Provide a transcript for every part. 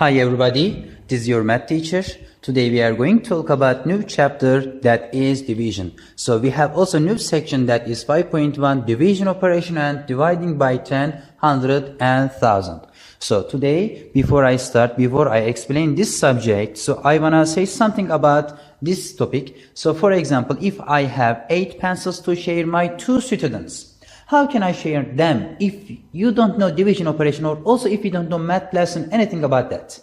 Hi everybody, this is your math teacher. Today we are going to talk about new chapter that is division. So we have also new section that is 5.1 division operation and dividing by 10, 100 and 1000. So today before I explain this subject, so I wanna say something about this topic. So for example, if I have 8 pencils to share my 2 students, how can I share them if you don't know division operation or also if you don't know math lesson, anything about that?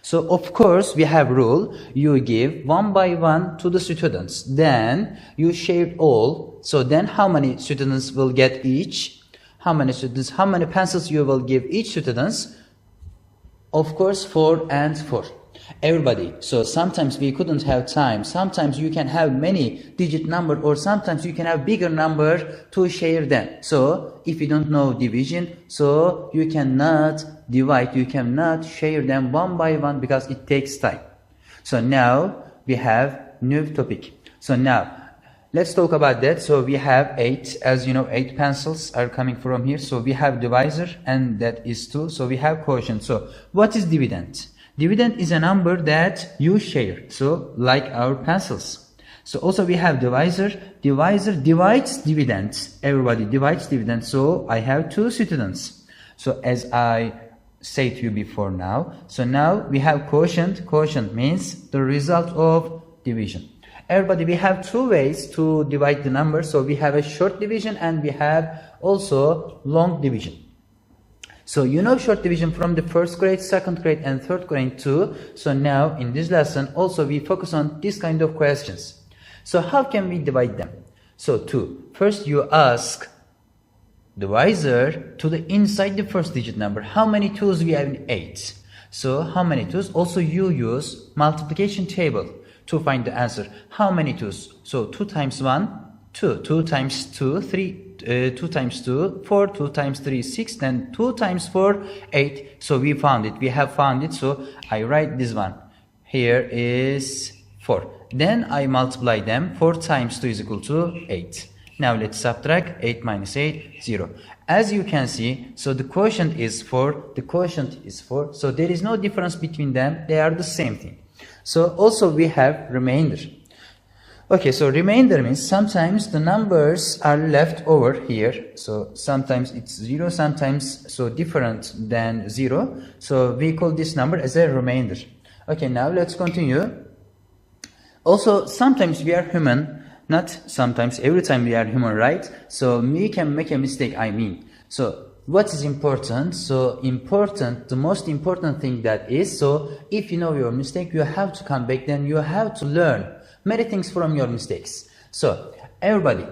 So of course we have rule, you give one by one to the students, then you share all. So then how many students will get each? How many pencils you will give each students? Of course 4 and 4. Everybody. So sometimes we couldn't have time. Sometimes you can have many digit number or sometimes you can have bigger number to share them. So if you don't know division, so you cannot divide, you cannot share them one by one because it takes time. So now we have new topic. So now let's talk about that. So we have 8, as you know, 8 pencils are coming from here. So we have divisor and that is 2. So we have quotient. So what is dividend? Dividend is a number that you share, so like our pencils. So also we have divisor. Divisor divides dividends. Everybody divides dividends. So I have 2 students. So as I say to you before now, so now we have quotient. Quotient means the result of division. Everybody, we have 2 ways to divide the number. So we have a short division and we have also long division. So you know short division from the first grade, second grade and third grade too. So now in this lesson also we focus on this kind of questions. So how can we divide them? So 2. First you ask divisor to the inside the first digit number. How many 2's we have in 8? So how many 2's? Also you use multiplication table to find the answer. How many 2's? So 2 times 1, 2. 2 times 2, 3. 2 times 2, 4, 2 times 3, 6, then 2 times 4, 8. So we found it, we have found it. So I write this one. Here is 4. Then I multiply them. 4 times 2 is equal to 8. Now let's subtract 8 minus 8, 0. As you can see, so the quotient is 4, the quotient is 4. So there is no difference between them, they are the same thing. So also we have remainder. Okay, so remainder means sometimes the numbers are left over here. So sometimes it's 0, sometimes so different than 0. So we call this number as a remainder. Okay, now let's continue. Also, sometimes we are human, not sometimes, every time we are human, right? So we can make a mistake, I mean. So what is important? So important, the most important thing that is, so if you know your mistake, you have to come back, then you have to learn many things from your mistakes. So everybody,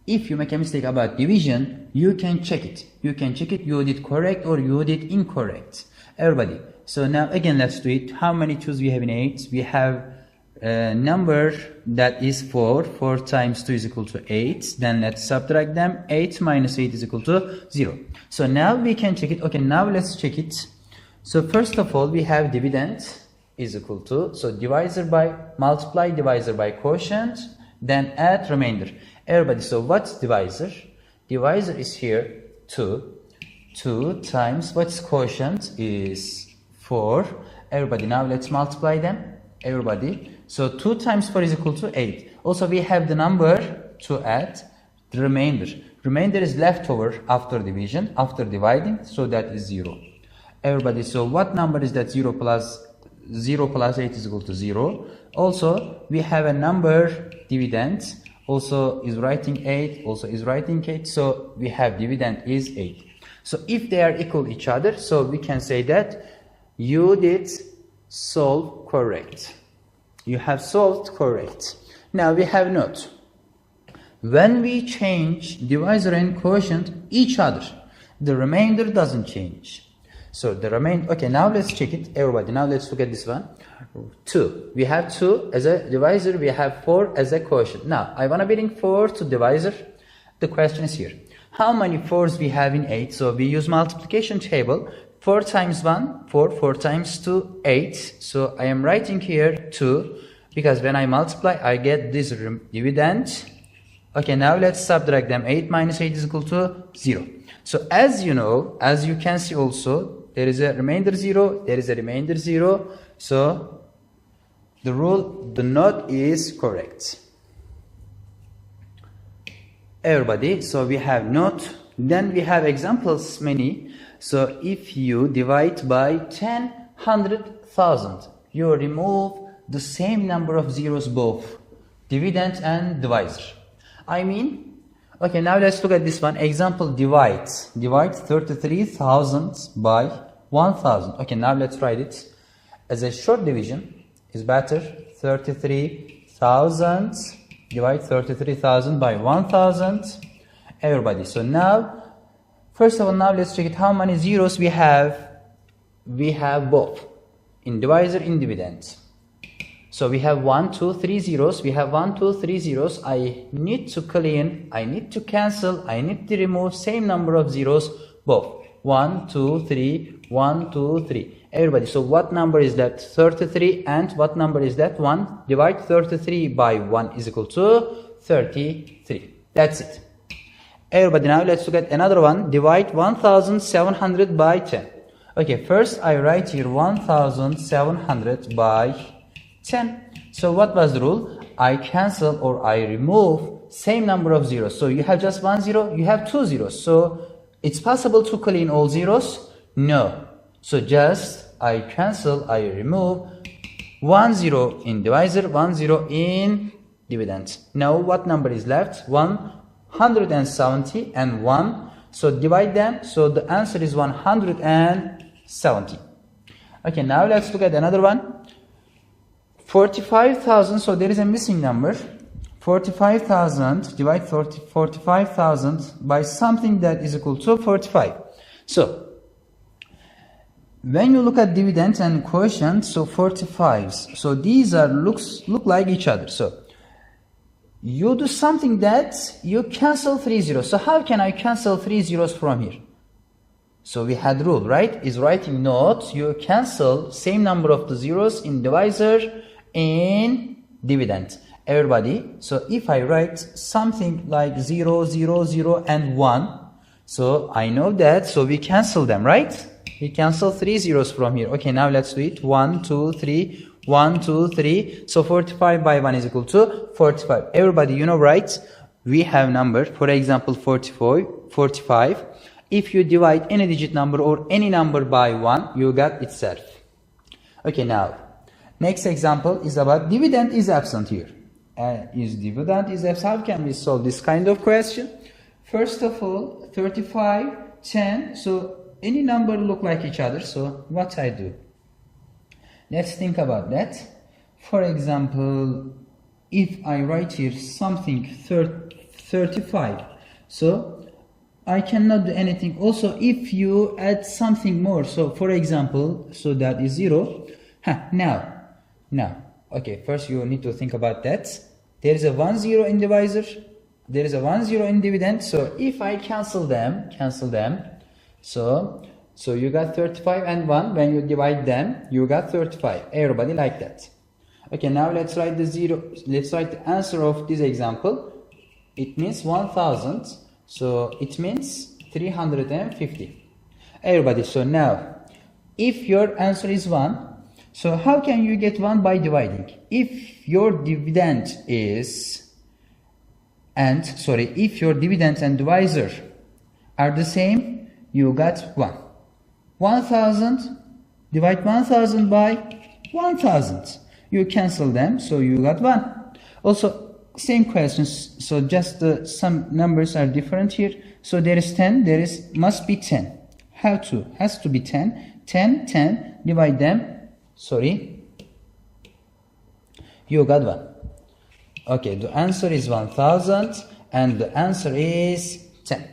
if you make a mistake about division, you can check it. You can check it, you did correct or you did incorrect. Everybody. So now again, let's do it. How many 2's we have in 8? We have a number that is 4. 4 times 2 is equal to 8. Then let's subtract them. 8 minus 8 is equal to 0. So now we can check it. Okay, now let's check it. So first of all, we have dividend is equal to, so divisor by, multiply divisor by quotient, then add remainder. Everybody, so what's divisor? Divisor is here 2. 2 times what's quotient is 4. Everybody, now let's multiply them. Everybody, so 2 times 4 is equal to 8. Also we have the number to add the remainder. Remainder is leftover after division, after dividing, so that is 0. Everybody, so what number is that? 0 plus 8 is equal to 0. Also we have a number dividend, also is writing 8, also is writing 8. So we have dividend is 8. So if they are equal each other, so we can say that you did solve correct. You have solved correct. Now we have note. When we change divisor and quotient each other, the remainder doesn't change. So the remainder, okay, now let's check it. Everybody, now let's look at this one. 2. We have 2 as a divisor, we have 4 as a quotient. Now, I want to bring 4 to divisor. The question is here. How many 4's we have in 8? So we use multiplication table. 4 times 1, 4. 4 times 2, 8. So I am writing here 2. Because when I multiply, I get this dividend. Okay, now let's subtract them. 8 minus 8 is equal to 0. So as you know, as you can see also, There is a remainder 0, there is a remainder 0. So the rule, the note is correct. Everybody, so we have note, then we have examples many. So if you divide by 10, 100, 1000, you remove the same number of zeros both dividend and divisor. I mean, okay, now let's look at this one. Example, divide 33,000 by 1000. Okay, now let's write it as a short division is better. 33,000 divide 33,000 by 1000. Everybody, so now first of all, now let's check it how many zeros we have. We have both in divisor, in dividend. So we have 1, 2, 3 zeros. We have 1, 2, 3 zeros. I need to clean, I need to cancel, I need to remove same number of zeros both. 1, 2, 3, 1, 2, 3. Everybody, so what number is that? 33. And what number is that? 1. Divide 33 by 1 is equal to 33. That's it. Everybody, now let's look at another one. Divide 1700 by 10. Okay, first I write here 1700 by 10. So what was the rule? I cancel or I remove same number of zeros. So you have just 1 zero, you have 2 zeros. So it's possible to clean all zeros? No. So just I cancel, I remove 1 zero in divisor, 1 zero in dividend. Now what number is left? 170 and 1. So divide them. So the answer is 170. Okay, now let's look at another one. 45,000, so there is a missing number. 45,000 divide 45,000 by something that is equal to 45. So when you look at dividend and quotient, so 45s, so these are look like each other. So you do something that you cancel 3 zeros. So how can I cancel 3 zeros from here? So we had rule, right? Is writing note, you cancel same number of the zeros in divisor, in dividend. Everybody, so if I write something like 0, 0, 0 and 1, so I know that, so we cancel them, right? We cancel 3 zeros from here. Okay, now let's do it. 1, 2, 3, 1, 2, 3. So 45 by 1 is equal to 45. Everybody, you know, right? We have number, for example, 45. If you divide any digit number or any number by 1, you got itself. Okay, now next example is about dividend is absent here. Is dividend is absent? How can we solve this kind of question? First of all, 35, 10. So any number look like each other. So what I do? Let's think about that. For example, if I write here something 35, so I cannot do anything. Also, if you add something more, so for example, so that is 0. Now, okay, first you need to think about that. There is a 1 0 in divisor, there is a 1 0 in dividend. So if I cancel them, so you got 35 and 1. When you divide them, you got 35. Everybody like that. Okay, now let's write the zero. Let's write the answer of this example. It means 1000. So it means 350. Everybody, so now if your answer is 1, so how can you get 1 by dividing? If your dividend is if your dividend and divisor are the same, you got 1. 1000 divide 1000 by 1000. You cancel them, so you got 1. Also, same questions, so just some numbers are different here. So there is 10, must be 10. Has to be 10. 10, divide them. You got 1. Okay, the answer is 1000 and the answer is 10.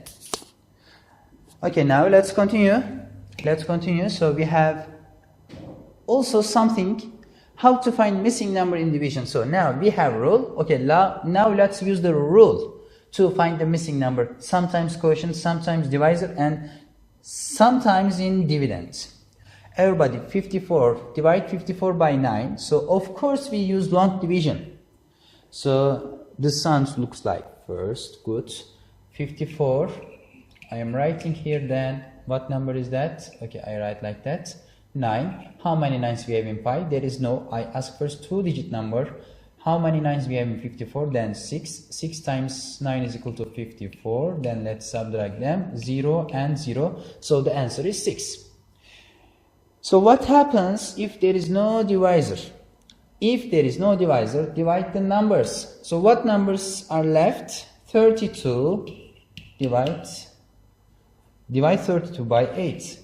Okay, now let's continue. So we have also something, how to find missing number in division. So now we have rule. Okay, now let's use the rule to find the missing number. Sometimes quotient, sometimes divisor, and sometimes in dividends. Everybody, 54, divide 54 by 9. So of course we use long division. So the sum looks like first, good, 54. I am writing here then What number is that? Okay, I write like that. 9. How many 9s we have in pi? There is no. I ask first 2-digit number. How many 9s we have in 54? Then 6. 6 times 9 is equal to 54. Then let's subtract them. 0 and 0. So the answer is 6. So what happens if there is no divisor? If there is no divisor, divide the numbers. So what numbers are left? 32. Divide 32 by 8.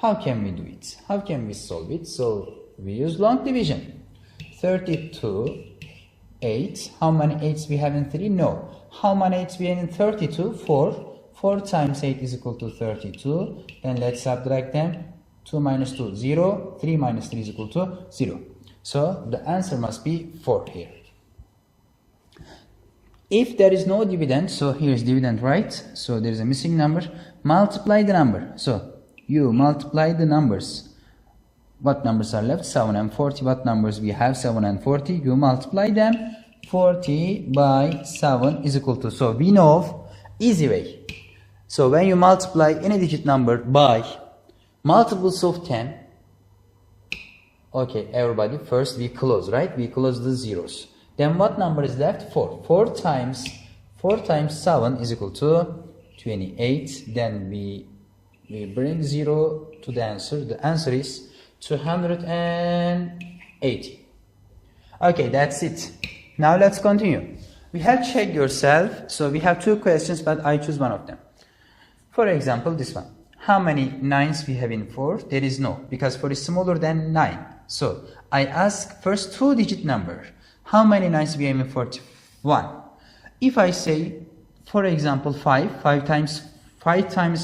How can we do it? How can we solve it? So we use long division. 32, 8. How many 8s we have in 3? No. How many 8s we have in 32? 4. 4 times 8 is equal to 32. Then let's subtract them. 2 minus 2, 0. 3 minus 3 is equal to 0. So the answer must be 4 here. If there is no dividend, so here is dividend, right? So there is a missing number. Multiply the number. So you multiply the numbers. What numbers are left? 7 and 40. What numbers we have? 7 and 40. You multiply them. 40 by 7 is equal to. So we know easy way. So when you multiply any digit number by multiples of 10. Okay, everybody, first we close, right? We close the zeros. Then what number is left? 4. 4 times 7 is equal to 28. Then we bring 0 to the answer. The answer is 280. Okay, that's it. Now let's continue. We have checked yourself. So we have 2 questions, but I choose one of them. For example, this one. How many 9s we have in 4? There is no, because 4 is smaller than 9. So I ask first 2-digit number. How many 9s we have in 41? If I say, for example, 5 times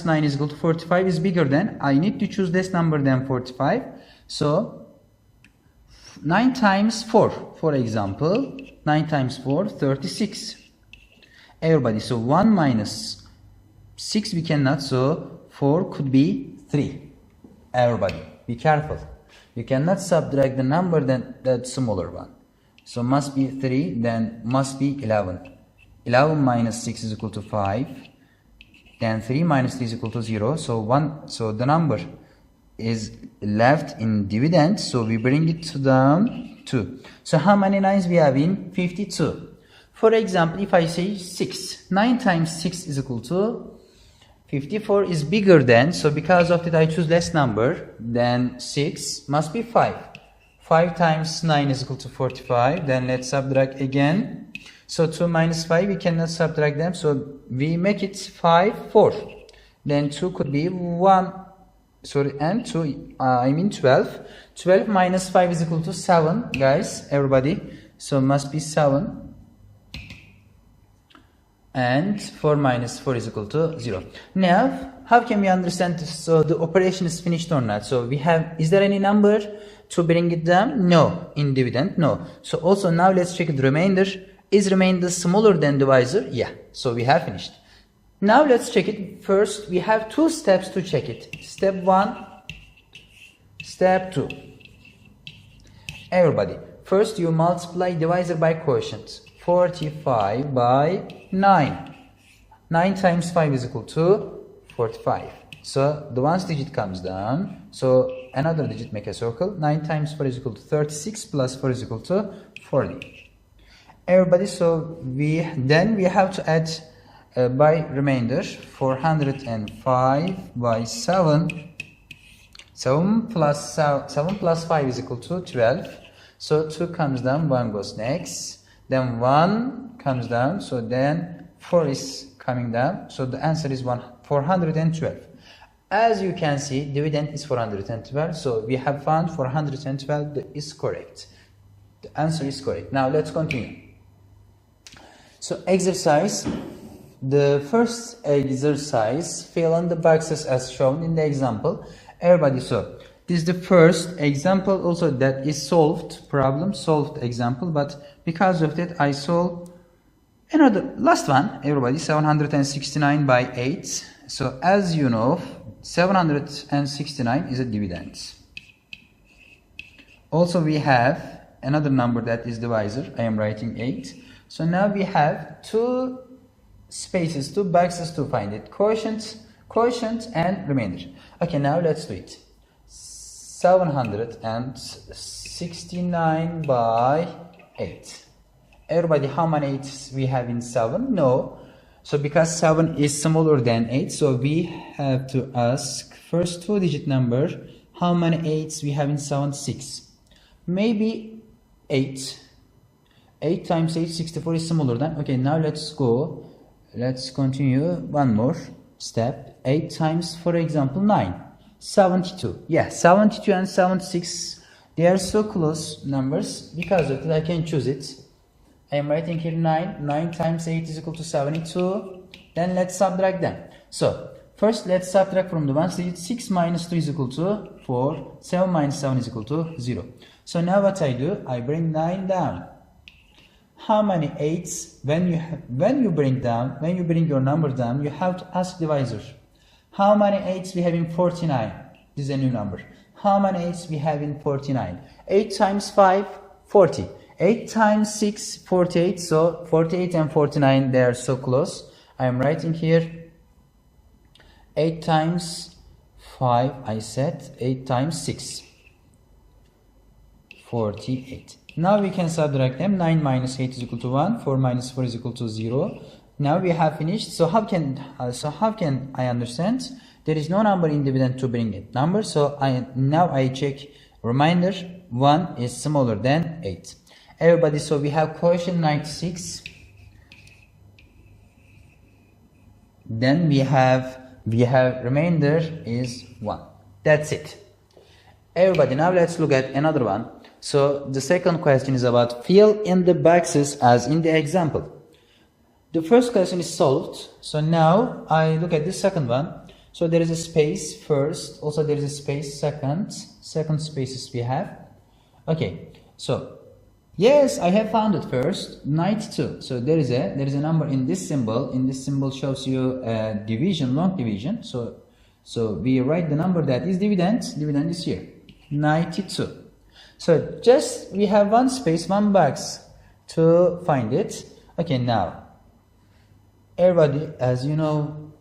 9 is equal to 45 is bigger than, I need to choose less number than 45. So 9 times 4, for example, 9 times 4, 36. Everybody, so 1 minus 6 we cannot, so 4 could be 3. Everybody, be careful. You cannot subtract the number than that smaller one. So must be 3, then must be 11. 11 minus 6 is equal to 5. Then 3 minus 3 is equal to 0. So the number is left in dividend. So we bring it down 2. So how many 9s we have in 52? For example, if I say 6. 9 times 6 is equal to 54 is bigger than. So because of that I choose less number. Then 6 must be 5. 5 times 9 is equal to 45. Then let's subtract again. So 2 minus 5, we cannot subtract them. So we make it 5, 4. Then 2 could be 1. Sorry, and 2, 12. 12 minus 5 is equal to 7, guys, everybody. So must be 7. And 4 minus 4 is equal to 0. Now, how can we understand this? So the operation is finished or not? So we have, is there any number to bring it down? No. In dividend? No. So also now let's check the remainder. Is remainder smaller than divisor? Yeah. So we have finished. Now let's check it. First, we have 2 steps to check it. Step 1, step 2. Everybody, first you multiply divisor by quotient. 45 by 9. 9 times 5 is equal to 45. So the 1's digit comes down. So another digit make a circle. 9 times 4 is equal to 36 plus 4 is equal to 40. Everybody, so we have to add by remainder 405 by 7. 7 plus 5 is equal to 12. So 2 comes down, 1 goes next. Then 1 comes down, so then 4 is coming down. So the answer is 412. As you can see, dividend is 412. So we have found 412 is correct. The answer is correct. Now let's continue. So exercise. The first exercise, fill in the boxes as shown in the example. Everybody, so this is the first example also that is solved example, but because of that I solve another last one. Everybody, 769 by 8. So as you know, 769 is a dividend. Also we have another number that is divisor. I am writing 8. So now we have 2 spaces, 2 boxes to find it. Quotient quotient and remainder. Okay, now let's do it. 769 by 8. Everybody, how many 8s we have in 7? No. So because 7 is smaller than 8, so we have to ask first two-digit number, how many 8s we have in 7? 6. Maybe 8. 8 times 8, 64 is smaller than. Okay, now let's go. Let's continue one more step. 8 times, for example, 9. 72. Yeah, 72 and 76, they are so close numbers. Because of that, I can choose it. I am writing here 9. 9 times 8 is equal to 72. Then let's subtract them. So, first let's subtract from the ones digit. 6 minus 2 is equal to 4. 7 minus 7 is equal to 0. So now what I do, I bring 9 down. How many 8s? When you bring your number down, you have to ask divisor. How many 8s we have in 49? This is a new number. How many 8s we have in 49? 8 times 5, 40. 8 times 6, 48. So 48 and 49, they are so close. I am writing here 8 times 5, I said 8 times 6, 48. Now we can subtract them. 9 minus 8 is equal to 1. 4 minus 4 is equal to 0. Now we have finished. So how can I understand? There is no number in dividend to bring it number. So now I check remainder. 1 is smaller than 8. Everybody, so we have quotient 96. Then we have remainder is 1. That's it. Everybody, now let's look at another one. So the second question is about fill in the boxes as in the example. The first question is solved. So now I look at the second one. So there is a space first. Also there is a space second. Second spaces we have. Okay. So yes, I have found it first. 92. So there is a number in this symbol. In this symbol shows you division, long division. So we write the number that is dividend. Dividend is here. 92. So just we have one space, one box to find it. Okay, now everybody, as you know,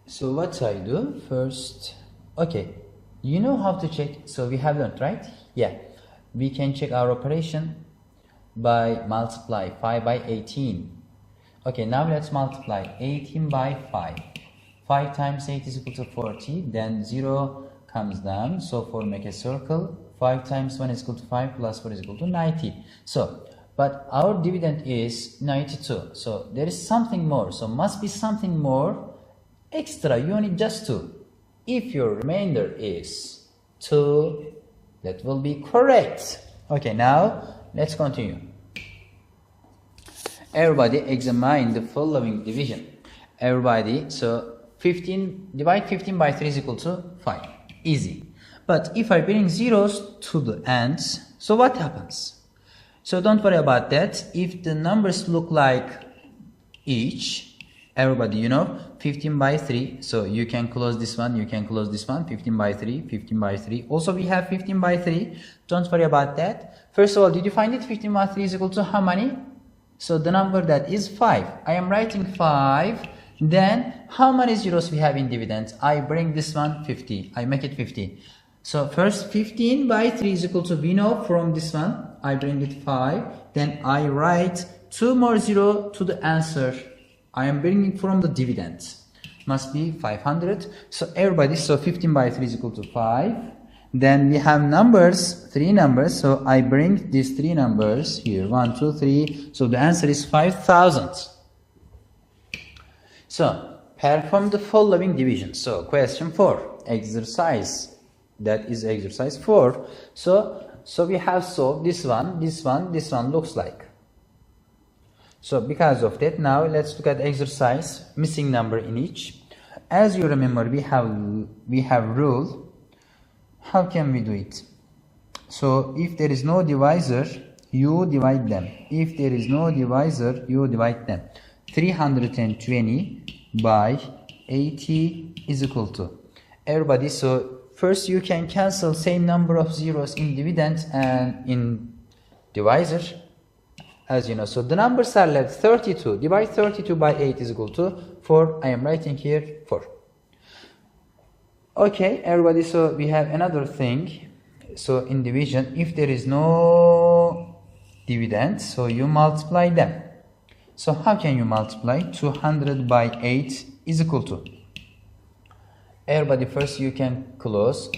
so what I do first, okay, you know how to check. So we have learned, right? Yeah, we can check our operation by multiply 5 by 18. Okay, now let's multiply 18 by 5. 5 times 8 is equal to 40. Then 0 comes down. So 4 make a circle. 5 times 1 is equal to 5 plus 4 is equal to 90. So, but our dividend is 92. So there is something more. So must be something more extra. You need just 2. If your remainder is 2, that will be correct. Okay, now let's continue. Everybody examine the following division. Everybody, so 15, divide 15 by 3 is equal to 5. Easy. But if I bring zeros to the ends, so what happens? So don't worry about that. If the numbers look like each, everybody, you know, 15 by 3. So you can close this one, you can close this one. 15 by 3, 15 by 3. Also we have 15 by 3. Don't worry about that. First of all, did you find it? 15 by 3 is equal to how many? So the number that is 5. I am writing 5. Then how many zeros we have in dividend? I bring this one 50. I make it 50. So first 15 by 3 is equal to, we know from this one, I bring it 5. Then I write 2 more 0 to the answer. I am bringing from the dividend. Must be 500. So everybody, so 15 by 3 is equal to 5. Then we have numbers, 3 numbers. So I bring these 3 numbers here. 1, 2, 3. So the answer is 5,000. So perform the following division. So question 4. Exercise. That is exercise 4. So we have solved this one, this one, this one looks like. So because of that, now let's look at exercise, missing number in each. As you remember, we have rule. How can we do it? So if there is no divisor, you divide them. If there is no divisor, you divide them. 320 by 80 is equal to. Everybody, so first you can cancel same number of zeros in dividend and in divisor. as you know. So the numbers are left 32. Divide 32 by 8 is equal to 4. I am writing here 4. Okay, everybody, so we have another thing. So in division, if there is no dividend, so you multiply them. So how can you multiply? 200 by 8 is equal to. Everybody first you can close,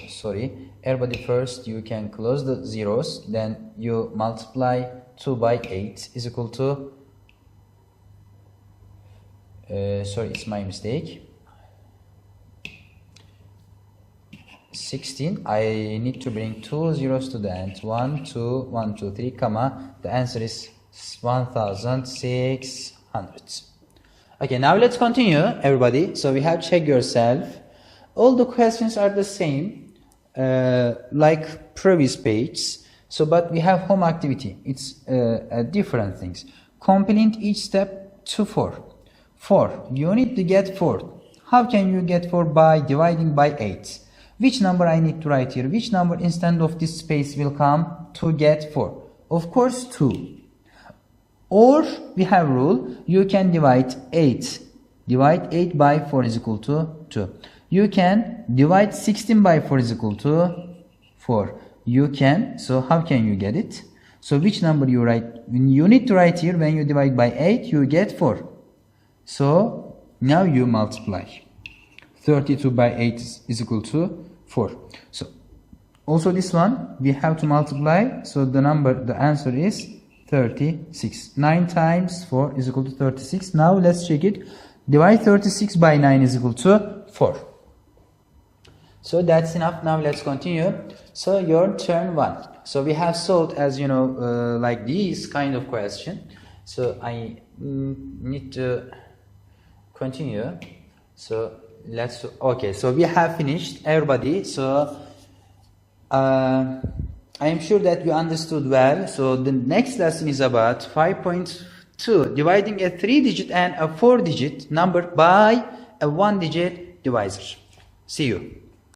everybody first you can close the zeros, then you multiply 2 by 8 is equal to, it's my mistake, 16. I need to bring 2 zeros to the end, 1, 2, 1, 2, 3, comma, the answer is 1600. Okay, now let's continue, everybody. So we have check yourself. All the questions are the same, like previous page. So, but we have home activity. It's different things. Complete each step to 4. 4. You need to get 4. How can you get 4? By dividing by 8. Which number I need to write here? Which number instead of this space will come to get 4? Of course, 2. Or we have rule. You can divide 8. Divide 8 by 4 is equal to 2. You can divide 16 by 4 is equal to 4. You can, so how can you get it? So which number you write? You need to write here, when you divide by 8, you get 4. So now you multiply. 32 by 8 is equal to 4. So also this one, we have to multiply. So the answer is 36. 9 times 4 is equal to 36. Now let's check it. Divide 36 by 9 is equal to 4. So that's enough. Now let's continue. So your turn 1. So we have solved, as you know, like this kind of question. So I need to continue. So let's, okay, so we have finished, everybody. So I am sure that you understood well. So the next lesson is about 5.2, dividing a 3-digit and a 4-digit number by a 1-digit divisor. See you.